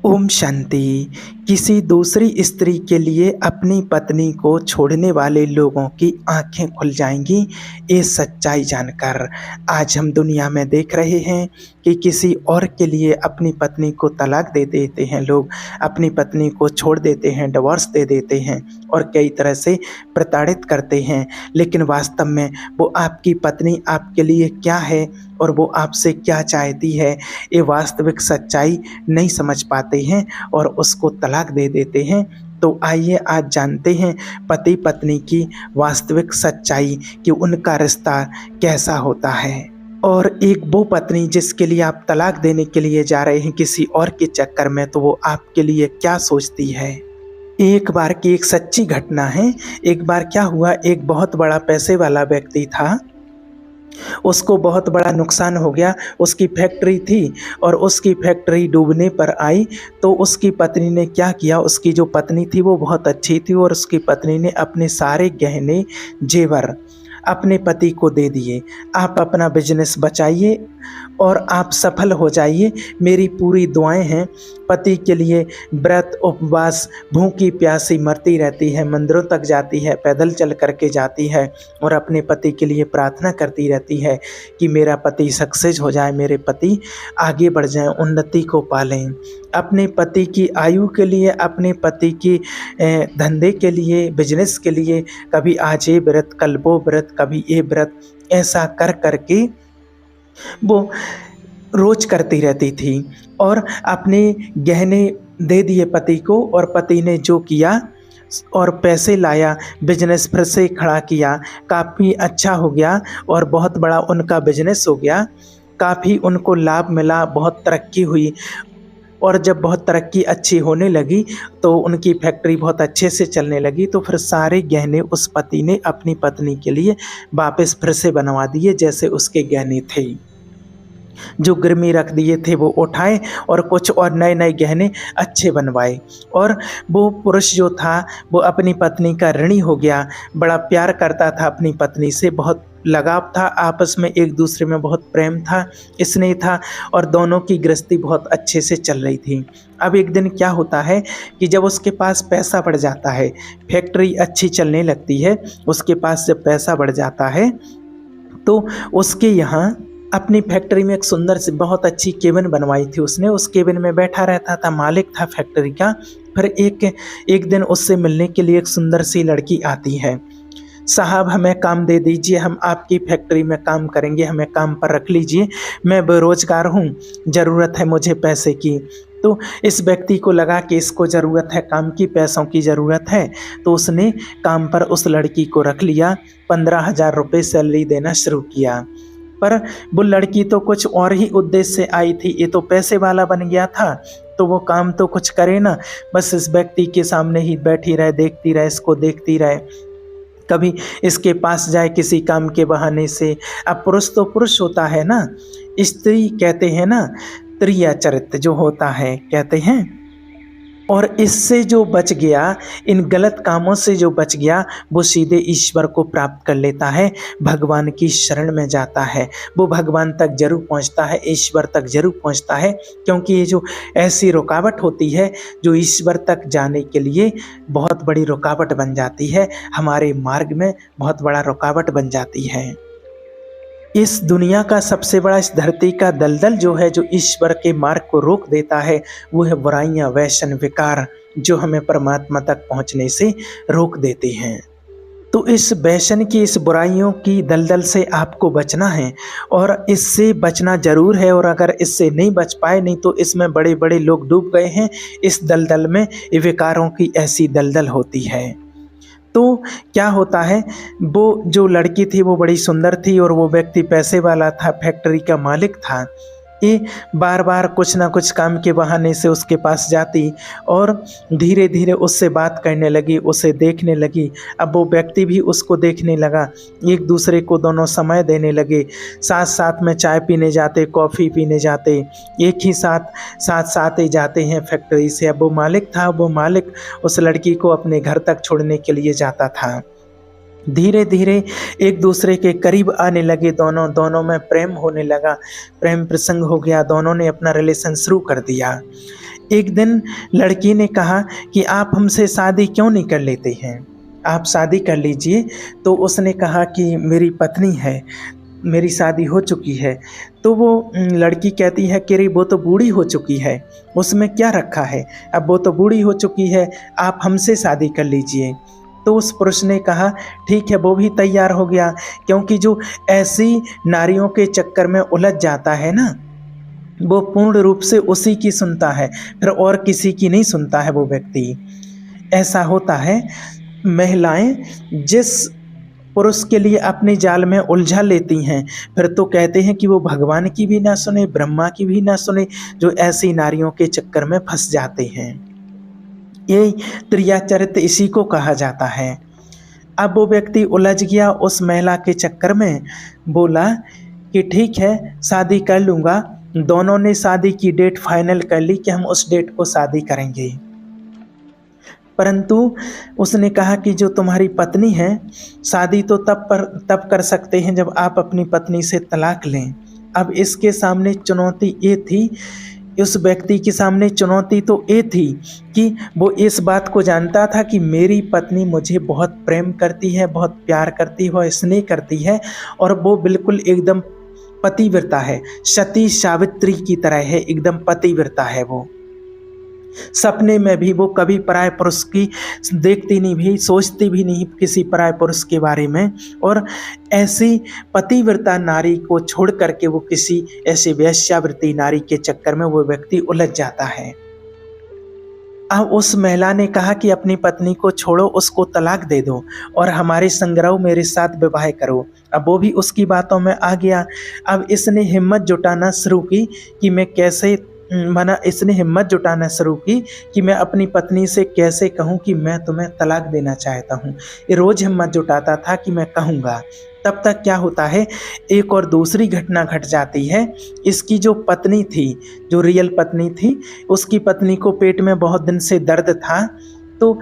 ओम शांति। किसी दूसरी स्त्री के लिए अपनी पत्नी को छोड़ने वाले लोगों की आंखें खुल जाएंगी, ये सच्चाई जानकर। आज हम दुनिया में देख रहे हैं कि किसी और के लिए अपनी पत्नी को तलाक दे देते हैं लोग, अपनी पत्नी को छोड़ देते हैं, डिवोर्स दे देते हैं और कई तरह से प्रताड़ित करते हैं। लेकिन वास्तव में वो आपकी पत्नी आपके लिए क्या है और वो आपसे क्या चाहती है, ये वास्तविक सच्चाई नहीं समझ पाते हैं और उसको तलाक दे देते हैं। तो आइए आज जानते हैं पति पत्नी की वास्तविक सच्चाई कि उनका रिश्ता कैसा होता है। और एक वो पत्नी जिसके लिए आप तलाक देने के लिए जा रहे हैं किसी और के चक्कर में, तो वो आपके लिए क्या सोचती है। एक बार की एक सच्ची घटना है। एक बार क्या हुआ, एक बहुत बड़ा पैसे वाला व्यक्ति था, उसको बहुत बड़ा नुकसान हो गया। उसकी फैक्ट्री थी और उसकी फैक्ट्री डूबने पर आई। तो उसकी पत्नी ने क्या किया, उसकी जो पत्नी थी वो बहुत अच्छी थी और उसकी पत्नी ने अपने सारे गहने जेवर अपने पति को दे दिए। आप अपना बिजनेस बचाइए और आप सफल हो जाइए, मेरी पूरी दुआएं हैं। पति के लिए व्रत उपवास, भूखी प्यासी मरती रहती है, मंदिरों तक जाती है, पैदल चल करके जाती है और अपने पति के लिए प्रार्थना करती रहती है कि मेरा पति सक्सेस हो जाए, मेरे पति आगे बढ़ जाएं, उन्नति को पालें। अपने पति की आयु के लिए, अपने पति की धंधे के लिए, बिजनेस के लिए कभी आज ये व्रत, कल वो व्रत, कभी ये व्रत, ऐसा कर करके वो रोज करती रहती थी और अपने गहने दे दिए पति को। और पति ने जो किया और पैसे लाया, बिजनेस फिर से खड़ा किया, काफ़ी अच्छा हो गया और बहुत बड़ा उनका बिजनेस हो गया। काफ़ी उनको लाभ मिला, बहुत तरक्की हुई और जब बहुत तरक्की अच्छी होने लगी तो उनकी फैक्ट्री बहुत अच्छे से चलने लगी। तो फिर सारे गहने उस पति ने अपनी पत्नी के लिए वापस फिर से बनवा दिए, जैसे उसके गहने थे। जो गिरवी रख दिए थे वो उठाए और कुछ और नए नए गहने अच्छे बनवाए। और वो पुरुष जो था वो अपनी पत्नी का ऋणी हो गया, बड़ा प्यार करता था अपनी पत्नी से, बहुत लगाव था, आपस में एक दूसरे में बहुत प्रेम था, स्नेह था और दोनों की गृहस्थी बहुत अच्छे से चल रही थी। अब एक दिन क्या होता है कि जब उसके पास पैसा बढ़ जाता है, फैक्ट्री अच्छी चलने लगती है, उसके पास जब पैसा बढ़ जाता है तो उसके यहाँ अपनी फैक्ट्री में एक सुंदर सी बहुत अच्छी केबिन बनवाई थी उसने। उस केबिन में बैठा रहता था, मालिक था फैक्ट्री का। फिर एक दिन उससे मिलने के लिए एक सुंदर सी लड़की आती है। साहब हमें काम दे दीजिए, हम आपकी फैक्ट्री में काम करेंगे, हमें काम पर रख लीजिए, मैं बेरोजगार हूँ, ज़रूरत है मुझे पैसे की। तो इस व्यक्ति को लगा कि इसको ज़रूरत है काम की, पैसों की ज़रूरत है, तो उसने काम पर उस लड़की को रख लिया। 15,000 रुपये सैलरी देना शुरू किया। पर वो लड़की तो कुछ और ही उद्देश्य से आई थी, ये तो पैसे वाला बन गया था, तो वो काम तो कुछ करे ना, बस इस व्यक्ति के सामने ही बैठी रहे, देखती रहे, इसको देखती रहे, कभी इसके पास जाए किसी काम के बहाने से। अब पुरुष तो पुरुष होता है ना, स्त्री कहते हैं ना, त्रिया चरित्र जो होता है कहते हैं। और इससे जो बच गया, इन गलत कामों से जो बच गया, वो सीधे ईश्वर को प्राप्त कर लेता है, भगवान की शरण में जाता है, वो भगवान तक जरूर पहुंचता है, ईश्वर तक जरूर पहुंचता है। क्योंकि ये जो ऐसी रुकावट होती है जो ईश्वर तक जाने के लिए बहुत बड़ी रुकावट बन जाती है, हमारे मार्ग में बहुत बड़ा रुकावट बन जाती है। इस दुनिया का सबसे बड़ा, इस धरती का दलदल जो है, जो ईश्वर के मार्ग को रोक देता है, वो है बुराइयां, व्यसन, विकार, जो हमें परमात्मा तक पहुंचने से रोक देते हैं। तो इस व्यसन की, इस बुराइयों की दलदल से आपको बचना है और इससे बचना जरूर है। और अगर इससे नहीं बच पाए, नहीं तो इसमें बड़े बड़े लोग डूब गए हैं इस दलदल में। ये विकारों की ऐसी दलदल होती है। तो क्या होता है, वो जो लड़की थी वो बड़ी सुंदर थी और वो व्यक्ति पैसे वाला था, फैक्ट्री का मालिक था। ये बार बार कुछ ना कुछ काम के बहाने से उसके पास जाती और धीरे धीरे उससे बात करने लगी, उसे देखने लगी। अब वो व्यक्ति भी उसको देखने लगा, एक दूसरे को दोनों समय देने लगे, साथ साथ में चाय पीने जाते, कॉफ़ी पीने जाते, एक ही साथ ही जाते हैं फैक्ट्री से। अब वो मालिक था, वो मालिक उस लड़की को अपने घर तक छोड़ने के लिए जाता था। धीरे धीरे एक दूसरे के करीब आने लगे, दोनों में प्रेम होने लगा, प्रेम प्रसंग हो गया, दोनों ने अपना रिलेशन शुरू कर दिया। एक दिन लड़की ने कहा कि आप हमसे शादी क्यों नहीं कर लेते हैं, आप शादी कर लीजिए। तो उसने कहा कि मेरी पत्नी है, मेरी शादी हो चुकी है। तो वो लड़की कहती है कि अरे वो तो बूढ़ी हो चुकी है, उसमें क्या रखा है, अब वो तो बूढ़ी हो चुकी है, आप हमसे शादी कर लीजिए। तो उस पुरुष ने कहा ठीक है, वो भी तैयार हो गया, क्योंकि जो ऐसी नारियों के चक्कर में उलझ जाता है ना, वो पूर्ण रूप से उसी की सुनता है, फिर और किसी की नहीं सुनता है वो व्यक्ति। ऐसा होता है, महिलाएं जिस पुरुष के लिए अपने जाल में उलझा लेती हैं, फिर तो कहते हैं कि वो भगवान की भी ना सुने, ब्रह्मा की भी ना सुने, जो ऐसी नारियों के चक्कर में फंस जाते हैं। ये त्रियाचरित्र इसी को कहा जाता है। अब वो व्यक्ति उलझ गया उस महिला के चक्कर में, बोला कि ठीक है शादी कर लूँगा। दोनों ने शादी की डेट फाइनल कर ली कि हम उस डेट को शादी करेंगे। परंतु उसने कहा कि जो तुम्हारी पत्नी है, शादी तो तब कर सकते हैं जब आप अपनी पत्नी से तलाक लें। अब इसके सामने चुनौती ये थी, उस व्यक्ति के सामने चुनौती तो ये थी कि वो इस बात को जानता था कि मेरी पत्नी मुझे बहुत प्रेम करती है, बहुत प्यार करती है, स्नेह करती है, और वो बिल्कुल एकदम पतिव्रता है, सती सावित्री की तरह है, एकदम पतिव्रता है। वो सपने में भी वो कभी पराय पुरुष की देखती नहीं, भी सोचती भी नहीं किसी पराय पुरुष के बारे में, और ऐसी पतिव्रता नारी को छोड़ करके वो किसी ऐसी वेश्यावृत्ति नारी के चक्कर में वो व्यक्ति उलझ जाता है। अब उस महिला ने कहा कि अपनी पत्नी को छोड़ो, उसको तलाक दे दो और हमारे संग रहो, मेरे साथ विवाह करो। अब वो भी उसकी बातों में आ गया। अब इसने हिम्मत जुटाना शुरू की कि मैं कैसे इसने हिम्मत जुटाना शुरू की कि मैं अपनी पत्नी से कैसे कहूँ कि मैं तुम्हें तलाक देना चाहता हूँ। ये रोज़ हिम्मत जुटाता था कि मैं कहूँगा। तब तक क्या होता है, एक और दूसरी घटना घट जाती है। इसकी जो पत्नी थी, जो रियल पत्नी थी, उसकी पत्नी को पेट में बहुत दिन से दर्द था, तो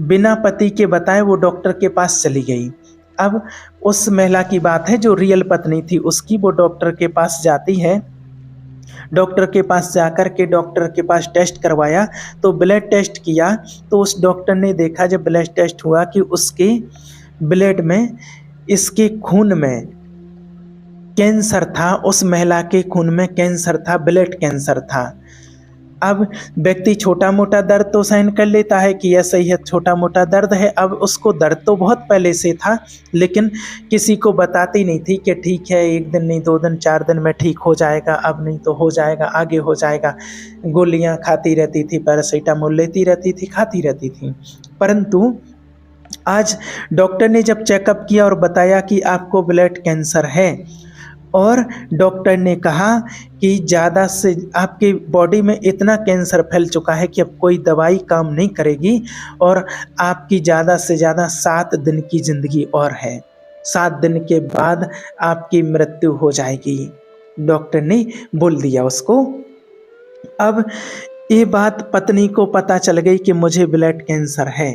बिना पति के बताए वो डॉक्टर के पास चली गई। अब उस महिला की बात है, जो रियल पत्नी थी उसकी, वो डॉक्टर के पास जाती है। डॉक्टर के पास जाकर के डॉक्टर के पास टेस्ट करवाया, तो ब्लड टेस्ट किया, तो उस डॉक्टर ने देखा जब ब्लड टेस्ट हुआ कि उसके ब्लड में, इसके खून में कैंसर था, उस महिला के खून में कैंसर था, ब्लड कैंसर था। अब व्यक्ति छोटा मोटा दर्द तो सहन कर लेता है कि ऐसा ही है, छोटा मोटा दर्द है। अब उसको दर्द तो बहुत पहले से था, लेकिन किसी को बताती नहीं थी कि ठीक है, एक दिन नहीं, 2 दिन 4 दिन में ठीक हो जाएगा, अब नहीं तो हो जाएगा, आगे हो जाएगा। गोलियां खाती रहती थी, पैरासीटामोल लेती रहती थी, खाती रहती थी। परंतु आज डॉक्टर ने जब चेकअप किया और बताया कि आपको ब्लड कैंसर है, और डॉक्टर ने कहा कि ज़्यादा से आपकी बॉडी में इतना कैंसर फैल चुका है कि अब कोई दवाई काम नहीं करेगी, और आपकी ज़्यादा से ज़्यादा 7 दिन की ज़िंदगी और है, 7 दिन के बाद आपकी मृत्यु हो जाएगी, डॉक्टर ने बोल दिया उसको। अब ये बात पत्नी को पता चल गई कि मुझे ब्लड कैंसर है।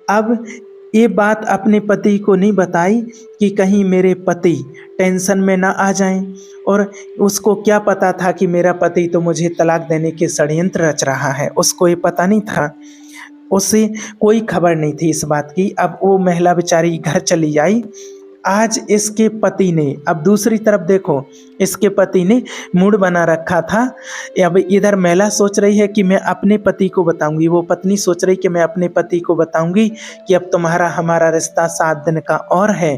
अब ये बात अपने पति को नहीं बताई कि कहीं मेरे पति टेंशन में ना आ जाएं, और उसको क्या पता था कि मेरा पति तो मुझे तलाक देने के षड्यंत्र रच रहा है, उसको ये पता नहीं था, उसे कोई खबर नहीं थी इस बात की। अब वो महिला बेचारी घर चली आई। आज इसके पति ने, अब दूसरी तरफ देखो, इसके पति ने मूड बना रखा था। अब इधर महिला सोच रही है कि मैं अपने पति को बताऊंगी, वो पत्नी सोच रही कि मैं अपने पति को बताऊंगी कि अब तुम्हारा हमारा रिश्ता 7 दिन का और है।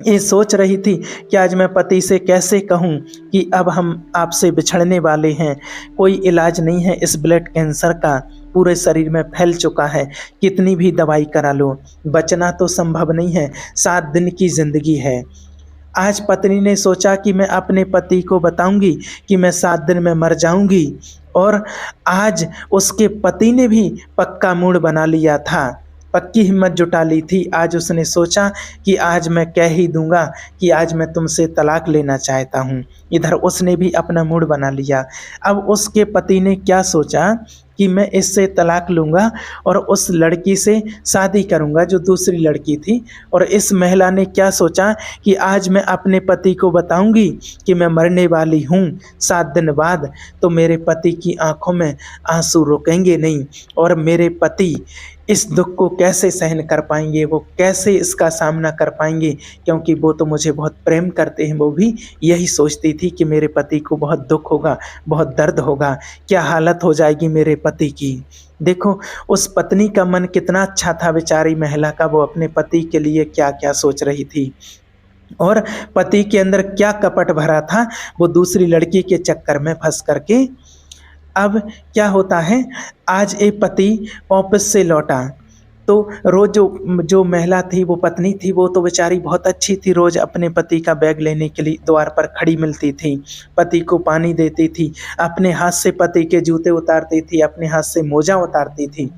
ये सोच रही थी कि आज मैं पति से कैसे कहूं कि अब हम आपसे बिछड़ने वाले हैं, कोई इलाज नहीं है इस ब्लड कैंसर का, पूरे शरीर में फैल चुका है, कितनी भी दवाई करा लो, बचना तो संभव नहीं है, 7 दिन की ज़िंदगी है। आज पत्नी ने सोचा कि मैं अपने पति को बताऊंगी कि मैं 7 दिन में मर जाऊंगी, और आज उसके पति ने भी पक्का मूड बना लिया था। पक्की हिम्मत जुटा ली थी। आज उसने सोचा कि आज मैं कह ही दूँगा कि आज मैं तुमसे तलाक लेना चाहता हूँ। इधर उसने भी अपना मूड बना लिया। अब उसके पति ने क्या सोचा कि मैं इससे तलाक लूँगा और उस लड़की से शादी करूँगा जो दूसरी लड़की थी। और इस महिला ने क्या सोचा कि आज मैं अपने पति को बताऊँगी कि मैं मरने वाली हूँ 7 दिन बाद, तो मेरे पति की आँखों में आँसू रुकेंगे नहीं और मेरे पति इस दुःख को कैसे सहन कर पाएँगे, वो कैसे इसका सामना कर पाएँगे, क्योंकि वो तो मुझे बहुत प्रेम करते हैं। वो भी यही सोचती थी कि मेरे पति को बहुत दुःख होगा, बहुत दर्द होगा, क्या हालत हो जाएगी मेरे पति की। देखो उस पत्नी का मन कितना अच्छा था बेचारी महिला का, वो अपने पति के लिए क्या-क्या सोच रही थी और पति के अंदर क्या कपट भरा था, वो दूसरी लड़की के चक्कर में फँस करके। अब क्या होता है, आज एक पति ऑफिस से लौटा तो रोज़ जो जो महिला थी, वो पत्नी थी, वो तो बेचारी बहुत अच्छी थी। रोज़ अपने पति का बैग लेने के लिए द्वार पर खड़ी मिलती थी, पति को पानी देती थी, अपने हाथ से पति के जूते उतारती थी, अपने हाथ से मोजा उतारती थी,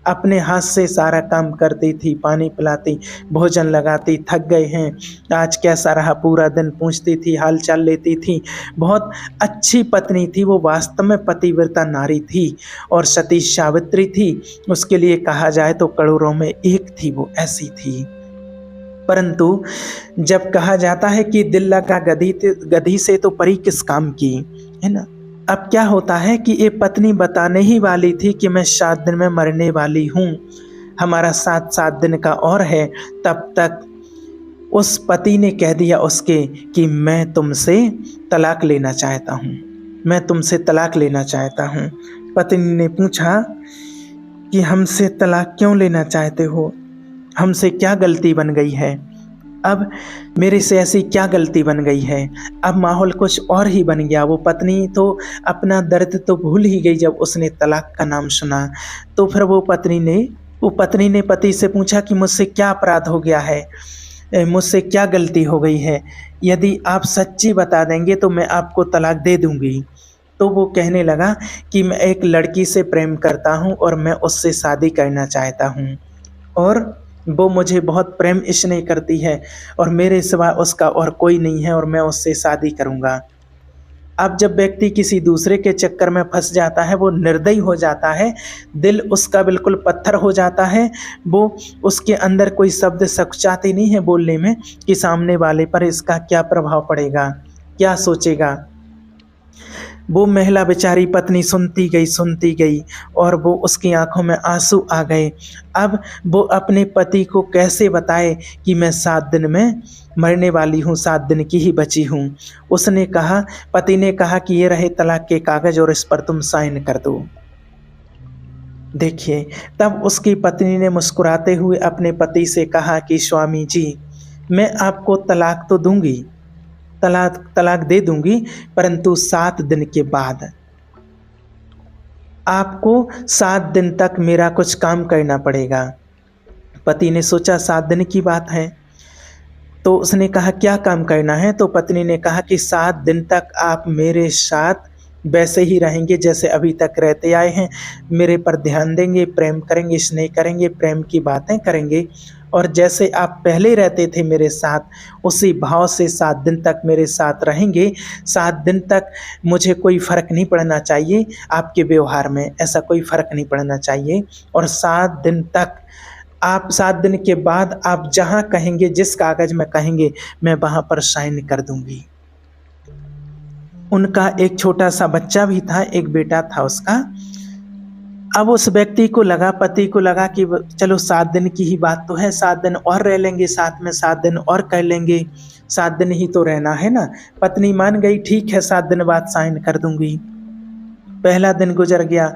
अपने हाथ से सारा काम करती थी, पानी पिलाती, भोजन लगाती। थक गए हैं, आज कैसा रहा पूरा दिन, पूछती थी, हाल चाल लेती थी। बहुत अच्छी पत्नी थी वो, वास्तव में पतिव्रता नारी थी और सती सावित्री थी। उसके लिए कहा जाए तो करोड़ों में एक थी, वो ऐसी थी। परंतु जब कहा जाता है कि दिल लगा गधी से तो परी किस काम की, है ना। अब क्या होता है कि ये पत्नी बताने ही वाली थी कि मैं 7 दिन में मरने वाली हूँ, हमारा साथ 7 दिन का और है। तब तक उस पति ने कह दिया उसके कि मैं तुमसे तलाक लेना चाहता हूँ, मैं तुमसे तलाक लेना चाहता हूँ। पत्नी ने पूछा कि हमसे तलाक क्यों लेना चाहते हो, हमसे क्या गलती बन गई है, अब मेरे से ऐसी क्या गलती बन गई है। अब माहौल कुछ और ही बन गया। वो पत्नी तो अपना दर्द तो भूल ही गई जब उसने तलाक का नाम सुना। तो फिर वो पत्नी ने पति से पूछा कि मुझसे क्या अपराध हो गया है, मुझसे क्या गलती हो गई है, यदि आप सच्ची बता देंगे तो मैं आपको तलाक दे दूँगी। तो वो कहने लगा कि मैं एक लड़की से प्रेम करता हूँ और मैं उससे शादी करना चाहता हूँ और वो मुझे बहुत प्रेम स्नेह करती है और मेरे सिवा उसका और कोई नहीं है और मैं उससे शादी करूँगा। अब जब व्यक्ति किसी दूसरे के चक्कर में फंस जाता है, वो निर्दयी हो जाता है, दिल उसका बिल्कुल पत्थर हो जाता है, वो उसके अंदर कोई शब्द सकुचाते नहीं है बोलने में कि सामने वाले पर इसका क्या प्रभाव पड़ेगा, क्या सोचेगा। वो महिला बेचारी पत्नी सुनती गई और वो उसकी आंखों में आंसू आ गए। अब वो अपने पति को कैसे बताए कि मैं 7 दिन में मरने वाली हूँ, 7 दिन की ही बची हूँ। पति ने कहा कि ये रहे तलाक के कागज़ और इस पर तुम साइन कर दो। देखिए, तब उसकी पत्नी ने मुस्कुराते हुए अपने पति से कहा कि स्वामी जी, मैं आपको तलाक तो दूंगी, तलाक दे दूंगी, परंतु 7 दिन के बाद आपको 7 दिन तक मेरा कुछ काम करना पड़ेगा। पति ने सोचा 7 दिन की बात है, तो उसने कहा क्या काम करना है। तो पत्नी ने कहा कि 7 दिन तक आप मेरे साथ वैसे ही रहेंगे जैसे अभी तक रहते आए हैं, मेरे पर ध्यान देंगे, प्रेम करेंगे, स्नेह करेंगे, प्रेम की बातें करेंगे और जैसे आप पहले रहते थे मेरे साथ, उसी भाव से 7 दिन तक मेरे साथ रहेंगे। 7 दिन तक मुझे कोई फ़र्क नहीं पड़ना चाहिए आपके व्यवहार में, ऐसा कोई फ़र्क नहीं पड़ना चाहिए। और 7 दिन तक आप 7 दिन के बाद आप जहाँ कहेंगे, जिस कागज़ में कहेंगे, मैं वहाँ पर साइन कर दूँगी। उनका एक छोटा सा बच्चा भी था, एक बेटा था उसका। अब उस व्यक्ति को लगा, पति को लगा कि चलो 7 दिन की ही बात तो है, 7 दिन और रह लेंगे साथ में, 7 दिन और कर लेंगे, 7 दिन ही तो रहना है ना। पत्नी मान गई, ठीक है 7 दिन बाद साइन कर दूंगी। पहला दिन गुजर गया।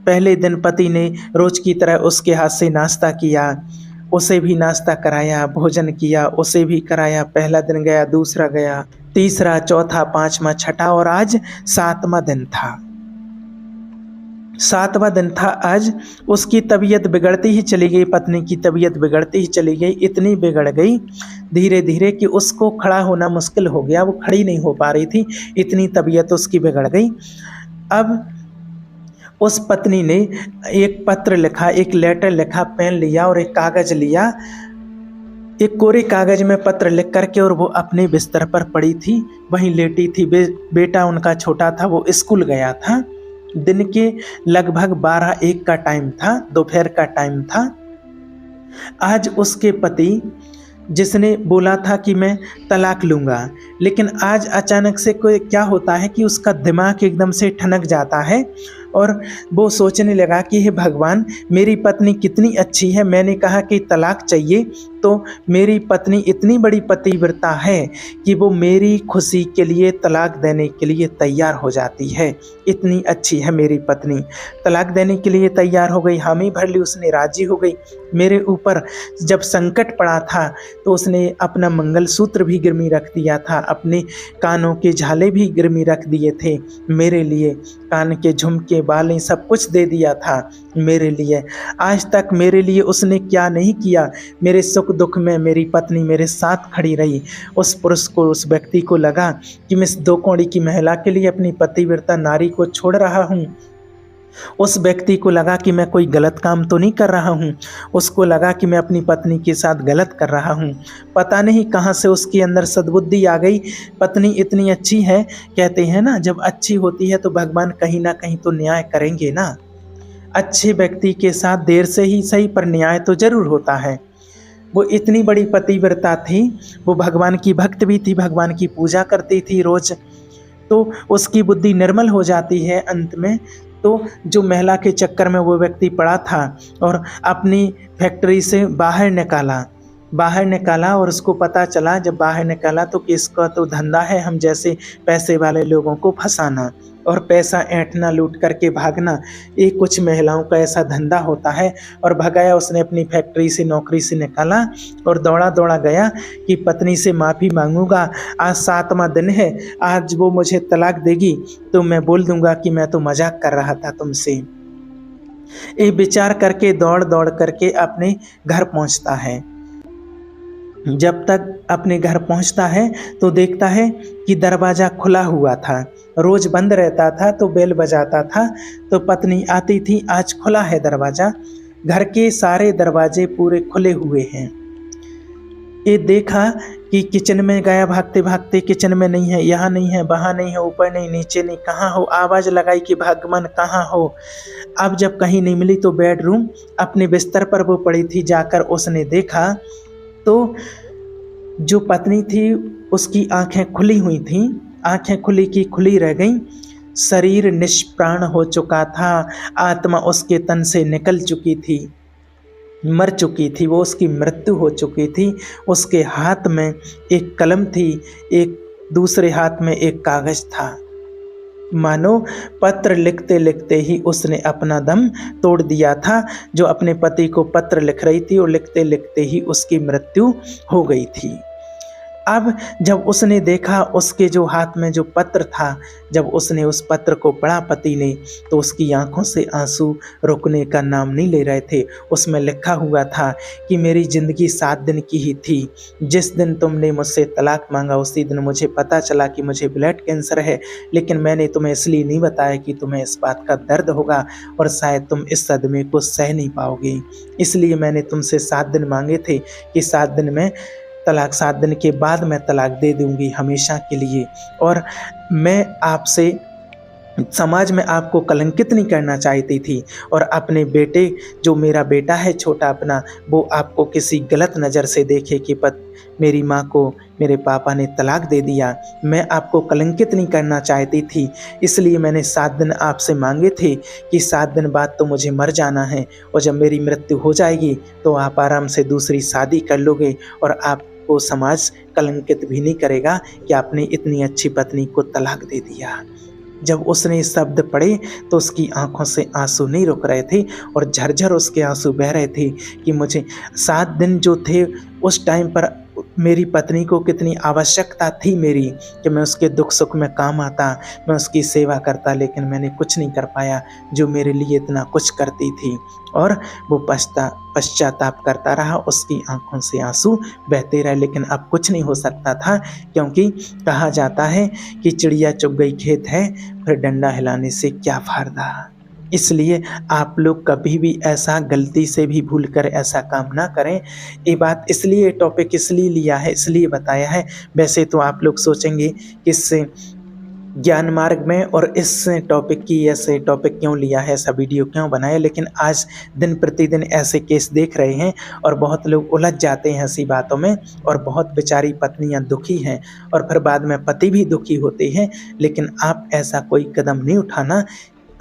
पहले दिन पति ने रोज की तरह उसके हाथ से नाश्ता किया, उसे भी नाश्ता कराया, भोजन किया, उसे भी कराया। पहला दिन गया, दूसरा गया, तीसरा, चौथा, पांचवा, छठा और आज 7वां दिन था। 7वां दिन था आज। उसकी तबीयत बिगड़ती ही चली गई, पत्नी की तबीयत बिगड़ती ही चली गई। इतनी बिगड़ गई धीरे धीरे कि उसको खड़ा होना मुश्किल हो गया, वो खड़ी नहीं हो पा रही थी, इतनी तबीयत उसकी बिगड़ गई। अब उस पत्नी ने एक पत्र लिखा, एक लेटर लिखा, पेन लिया और एक कागज़ लिया। एक कोरे कागज़ में पत्र लिख कर के और वो अपने बिस्तर पर पड़ी थी, वहीं लेटी थी। बेटा उनका छोटा था, वो स्कूल गया था। दिन के लगभग 12-1 का टाइम था, दोपहर का टाइम था। आज उसके पति, जिसने बोला था कि मैं तलाक लूँगा, लेकिन आज अचानक से कोई क्या होता है कि उसका दिमाग एकदम से ठनक जाता है और वो सोचने लगा कि हे भगवान, मेरी पत्नी कितनी अच्छी है, मैंने कहा कि तलाक चाहिए तो मेरी पत्नी इतनी बड़ी पतिव्रता है कि वो मेरी खुशी के लिए तलाक देने के लिए तैयार हो जाती है। इतनी अच्छी है मेरी पत्नी, तलाक देने के लिए तैयार हो गई, हामी भर ली, उसने राज़ी हो गई। मेरे ऊपर जब संकट पड़ा था तो उसने अपना मंगलसूत्र भी गिरवी रख दिया था, अपने कानों के झाले भी गिरवी रख दिए थे मेरे लिए, कान के झुमके, बालें, सब कुछ दे दिया था मेरे लिए। आज तक मेरे लिए उसने क्या नहीं किया। मेरे सुख दुख में मेरी पत्नी मेरे साथ खड़ी रही। उस पुरुष को, उस व्यक्ति को लगा कि मैं इस 2 कौड़ी की महिला के लिए अपनी पतिव्रता नारी को छोड़ रहा हूँ। उस व्यक्ति को लगा कि मैं कोई गलत काम तो नहीं कर रहा हूँ। उसको लगा कि मैं अपनी पत्नी के साथ गलत कर रहा हूँ। पता नहीं कहाँ से उसके अंदर सद्बुद्धि आ गई। पत्नी इतनी अच्छी है, कहते हैं ना, जब अच्छी होती है तो भगवान कहीं ना कहीं तो न्याय करेंगे ना। अच्छे व्यक्ति के साथ देर से ही सही पर न्याय तो जरूर होता है। वो इतनी बड़ी पतिव्रता थी, वो भगवान की भक्त भी थी, भगवान की पूजा करती थी रोज, तो उसकी बुद्धि निर्मल हो जाती है अंत में। तो जो महिला के चक्कर में वो व्यक्ति पड़ा था और अपनी फैक्ट्री से बाहर निकाला और उसको पता चला, जब बाहर निकाला तो कि इसका तो धंधा है हम जैसे पैसे वाले लोगों को फंसाना और पैसा ऐंठना, लूट करके भागना। ये कुछ महिलाओं का ऐसा धंधा होता है। और भगाया उसने, अपनी फैक्ट्री से, नौकरी से निकाला और दौड़ा गया कि पत्नी से माफ़ी मांगूंगा, आज 7वां दिन है, आज वो मुझे तलाक देगी तो मैं बोल दूंगा कि मैं तो मजाक कर रहा था तुमसे। ये विचार करके दौड़ करके अपने घर पहुंचता है। जब तक अपने घर पहुंचता है तो देखता है कि दरवाज़ा खुला हुआ था। रोज़ बंद रहता था तो बेल बजाता था तो पत्नी आती थी, आज खुला है दरवाज़ा। घर के सारे दरवाजे पूरे खुले हुए हैं। ये देखा कि किचन में गया, भागते भागते किचन में नहीं है, यहाँ नहीं है, वहाँ नहीं है, ऊपर नहीं, नीचे नहीं, कहाँ हो। आवाज़ लगाई कि भगवान कहाँ हो। अब जब कहीं नहीं मिली तो बेडरूम, अपने बिस्तर पर वो पड़ी थी, जाकर उसने देखा तो जो पत्नी थी उसकी आंखें खुली हुई थीं, आंखें खुली की खुली रह गईं। शरीर निष्प्राण हो चुका था, आत्मा उसके तन से निकल चुकी थी, मर चुकी थी, वो उसकी मृत्यु हो चुकी थी। उसके हाथ में एक कलम थी, एक दूसरे हाथ में एक कागज था। मानो पत्र लिखते लिखते ही उसने अपना दम तोड़ दिया था। जो अपने पति को पत्र लिख रही थी और लिखते लिखते ही उसकी मृत्यु हो गई थी। अब जब उसने देखा उसके जो हाथ में जो पत्र था, जब उसने उस पत्र को पढ़ा पति ने, तो उसकी आंखों से आंसू रुकने का नाम नहीं ले रहे थे। उसमें लिखा हुआ था कि मेरी ज़िंदगी 7 दिन की ही थी। जिस दिन तुमने मुझसे तलाक मांगा उसी दिन मुझे पता चला कि मुझे ब्लड कैंसर है, लेकिन मैंने तुम्हें इसलिए नहीं बताया कि तुम्हें इस बात का दर्द होगा और शायद तुम इस सदमे को सह नहीं पाओगे। इसलिए मैंने तुमसे 7 दिन मांगे थे कि 7 दिन में तलाक, 7 दिन के बाद मैं तलाक दे दूंगी हमेशा के लिए। और मैं आपसे, समाज में आपको कलंकित नहीं करना चाहती थी और अपने बेटे, जो मेरा बेटा है छोटा अपना, वो आपको किसी गलत नज़र से देखे कि मेरी माँ को मेरे पापा ने तलाक दे दिया। मैं आपको कलंकित नहीं करना चाहती थी, इसलिए मैंने 7 दिन आपसे मांगे थे कि 7 दिन बाद तो मुझे मर जाना है और जब मेरी मृत्यु हो जाएगी तो आप आराम से दूसरी शादी कर लोगे और आपको समाज कलंकित भी नहीं करेगा कि आपने इतनी अच्छी पत्नी को तलाक दे दिया। जब उसने ये शब्द पढ़े तो उसकी आंखों से आंसू नहीं रुक रहे थे और झरझर उसके आंसू बह रहे थे कि मुझे 7 दिन जो थे उस टाइम पर मेरी पत्नी को कितनी आवश्यकता थी मेरी, कि मैं उसके दुख सुख में काम आता, मैं उसकी सेवा करता, लेकिन मैंने कुछ नहीं कर पाया जो मेरे लिए इतना कुछ करती थी। और वो पश्चाताप करता रहा, उसकी आंखों से आंसू बहते रहे, लेकिन अब कुछ नहीं हो सकता था, क्योंकि कहा जाता है कि चिड़िया चुग गई खेत है, फिर डंडा हिलाने से क्या फायदा। इसलिए आप लोग कभी भी ऐसा गलती से भी भूल कर ऐसा काम ना करें। ये बात इसलिए टॉपिक इसलिए लिया है, इसलिए बताया है। वैसे तो आप लोग सोचेंगे कि इस ज्ञान मार्ग में और इस टॉपिक की ऐसे टॉपिक क्यों लिया है, ऐसा वीडियो क्यों बनाया, लेकिन आज दिन प्रतिदिन ऐसे केस देख रहे हैं और बहुत लोग उलझ जाते हैं ऐसी बातों में, और बहुत बेचारी पत्नियां दुखी हैं और फिर बाद में पति भी दुखी होते हैं। लेकिन आप ऐसा कोई कदम नहीं उठाना,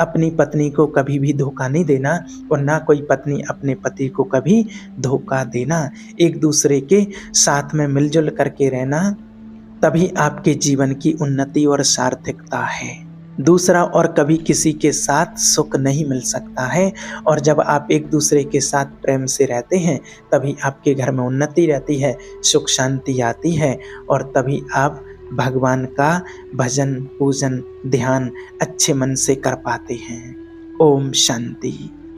अपनी पत्नी को कभी भी धोखा नहीं देना और ना कोई पत्नी अपने पति को कभी धोखा देना। एक दूसरे के साथ में मिलजुल करके रहना, तभी आपके जीवन की उन्नति और सार्थकता है। दूसरा, और कभी किसी के साथ सुख नहीं मिल सकता है, और जब आप एक दूसरे के साथ प्रेम से रहते हैं तभी आपके घर में उन्नति रहती है, सुख शांति आती है, और तभी आप भगवान का भजन पूजन ध्यान अच्छे मन से कर पाते हैं। ओम शांति।